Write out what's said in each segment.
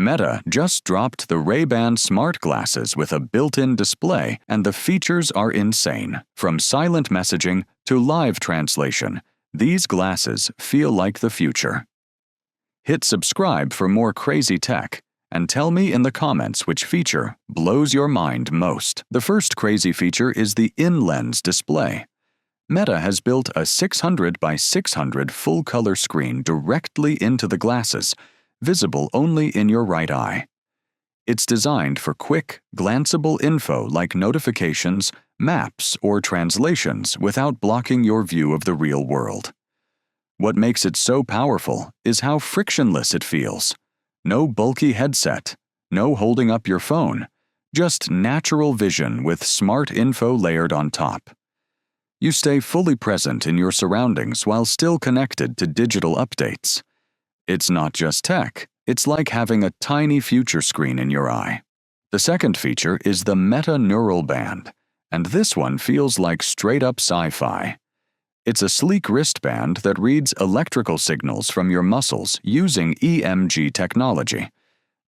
Meta just dropped the Ray-Ban smart glasses with a built-in display, and the features are insane. From silent messaging to live translation, these glasses feel like the future. Hit subscribe for more crazy tech, and tell me in the comments which feature blows your mind most. The first crazy feature is the in-lens display. Meta has built a 600 by 600 full-color screen directly into the glasses, visible only in your right eye. It's designed for quick, glanceable info like notifications, maps, or translations without blocking your view of the real world. What makes it so powerful is how frictionless it feels. No bulky headset, no holding up your phone, just natural vision with smart info layered on top. You stay fully present in your surroundings while still connected to digital updates. It's not just tech, it's like having a tiny future screen in your eye. The second feature is the Meta Neural Band, and this one feels like straight-up sci-fi. It's a sleek wristband that reads electrical signals from your muscles using EMG technology.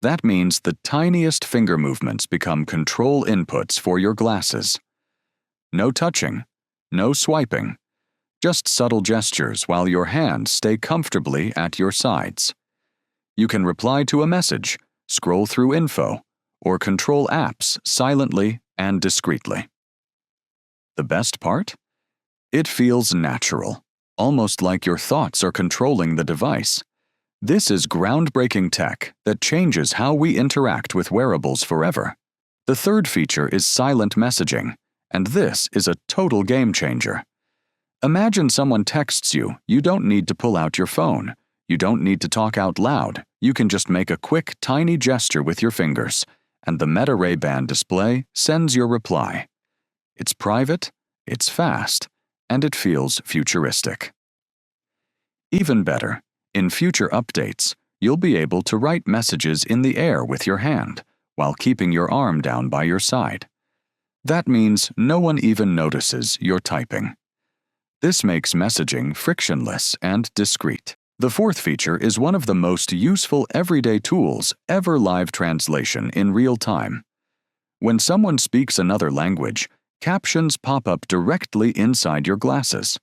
That means the tiniest finger movements become control inputs for your glasses. No touching, no swiping, just subtle gestures while your hands stay comfortably at your sides. You can reply to a message, scroll through info, or control apps silently and discreetly. The best part? It feels natural, almost like your thoughts are controlling the device. This is groundbreaking tech that changes how we interact with wearables forever. The third feature is silent messaging, and this is a total game changer. Imagine someone texts you, you don't need to pull out your phone. You don't need to talk out loud. You can just make a quick, tiny gesture with your fingers, and the Meta Ray-Ban display sends your reply. It's private, it's fast, and it feels futuristic. Even better, in future updates, you'll be able to write messages in the air with your hand while keeping your arm down by your side. That means no one even notices you're typing. This makes messaging frictionless and discreet. The fourth feature is one of the most useful everyday tools ever: live translation in real time. When someone speaks another language, captions pop up directly inside your glasses.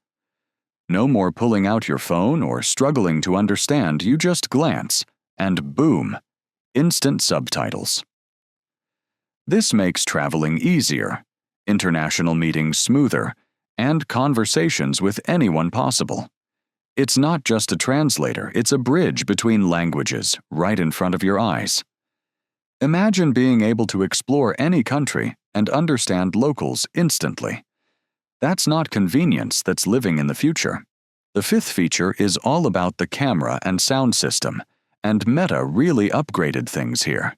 No more pulling out your phone or struggling to understand, you just glance, and boom, instant subtitles. This makes traveling easier, international meetings smoother, and conversations with anyone possible. It's not just a translator, it's a bridge between languages right in front of your eyes. Imagine being able to explore any country and understand locals instantly. That's not convenience, that's living in the future. The fifth feature is all about the camera and sound system, and Meta really upgraded things here.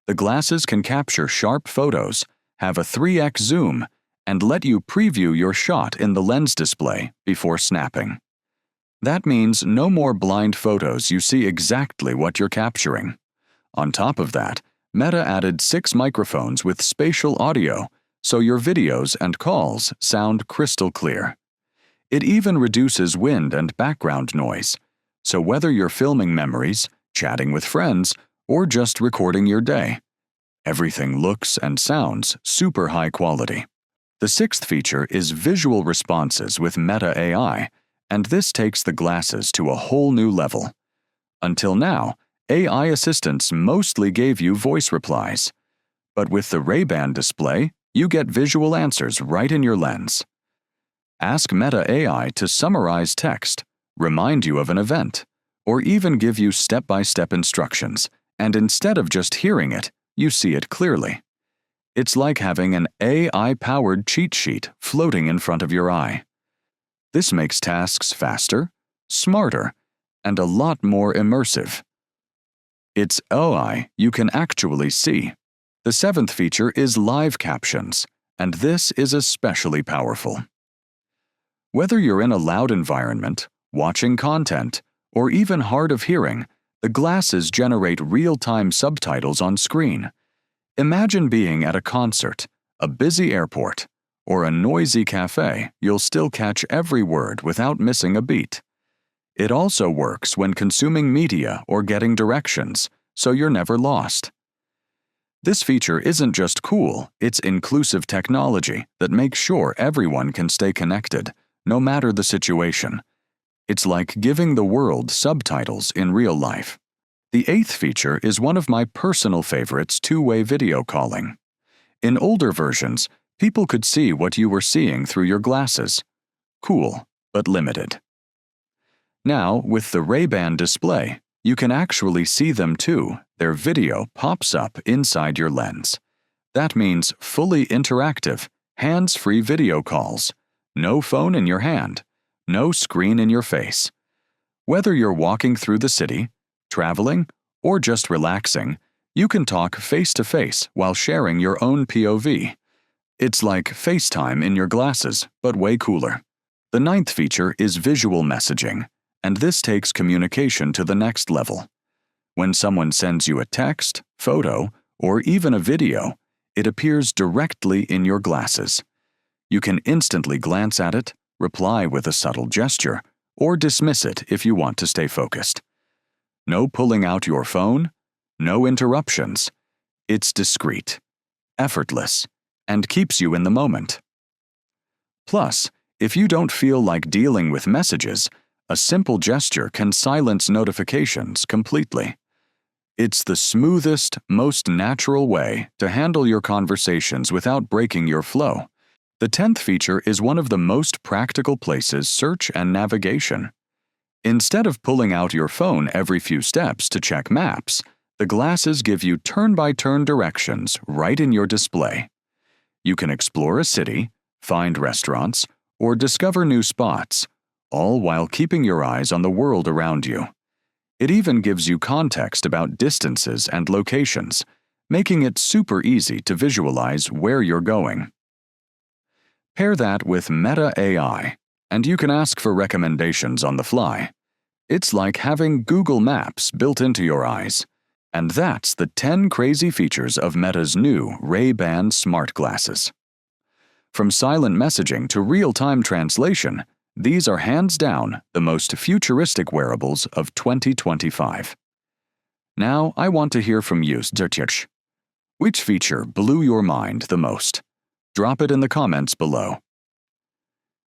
The glasses can capture sharp photos, have a 3x zoom, and let you preview your shot in the lens display before snapping. That means no more blind photos, you see exactly what you're capturing. On top of that, Meta added 6 microphones with spatial audio, so your videos and calls sound crystal clear. It even reduces wind and background noise, so whether you're filming memories, chatting with friends, or just recording your day, everything looks and sounds super high quality. The sixth feature is visual responses with Meta AI, and this takes the glasses to a whole new level. Until now, AI assistants mostly gave you voice replies, but with the Ray-Ban display, you get visual answers right in your lens. Ask Meta AI to summarize text, remind you of an event, or even give you step-by-step instructions, and instead of just hearing it, you see it clearly. It's like having an AI-powered cheat sheet floating in front of your eye. This makes tasks faster, smarter, and a lot more immersive. It's AI you can actually see. The seventh feature is live captions, and this is especially powerful. Whether you're in a loud environment, watching content, or even hard of hearing, the glasses generate real-time subtitles on screen. Imagine being at a concert, a busy airport, or a noisy cafe. You'll still catch every word without missing a beat. It also works when consuming media or getting directions, so you're never lost. This feature isn't just cool, it's inclusive technology that makes sure everyone can stay connected, no matter the situation. It's like giving the world subtitles in real life. The 8th feature is one of my personal favorites: two-way video calling. In older versions, people could see what you were seeing through your glasses. Cool, but limited. Now, with the Ray-Ban display, you can actually see them too. Their video pops up inside your lens. That means fully interactive, hands-free video calls. No phone in your hand, no screen in your face. Whether you're walking through the city, traveling, or just relaxing, you can talk face-to-face while sharing your own POV. It's like FaceTime in your glasses, but way cooler. The 9th feature is visual messaging, and this takes communication to the next level. When someone sends you a text, photo, or even a video, it appears directly in your glasses. You can instantly glance at it, reply with a subtle gesture, or dismiss it if you want to stay focused. No pulling out your phone, no interruptions. It's discreet, effortless, and keeps you in the moment. Plus, if you don't feel like dealing with messages, a simple gesture can silence notifications completely. It's the smoothest, most natural way to handle your conversations without breaking your flow. The 10th feature is one of the most practical places: search and navigation. Instead of pulling out your phone every few steps to check maps, the glasses give you turn-by-turn directions right in your display. You can explore a city, find restaurants, or discover new spots, all while keeping your eyes on the world around you. It even gives you context about distances and locations, making it super easy to visualize where you're going. Pair that with Meta AI, and you can ask for recommendations on the fly. It's like having Google Maps built into your eyes. And that's the 10 crazy features of Meta's new Ray-Ban smart glasses. From silent messaging to real-time translation, these are hands down the most futuristic wearables of 2025. Now, I want to hear from you. Which feature blew your mind the most? Drop it in the comments below.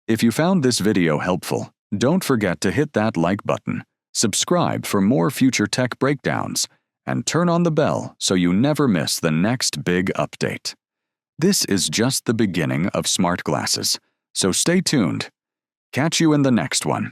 If you found this video helpful, don't forget to hit that like button, subscribe for more future tech breakdowns, and turn on the bell so you never miss the next big update. This is just the beginning of smart glasses, so stay tuned. Catch you in the next one.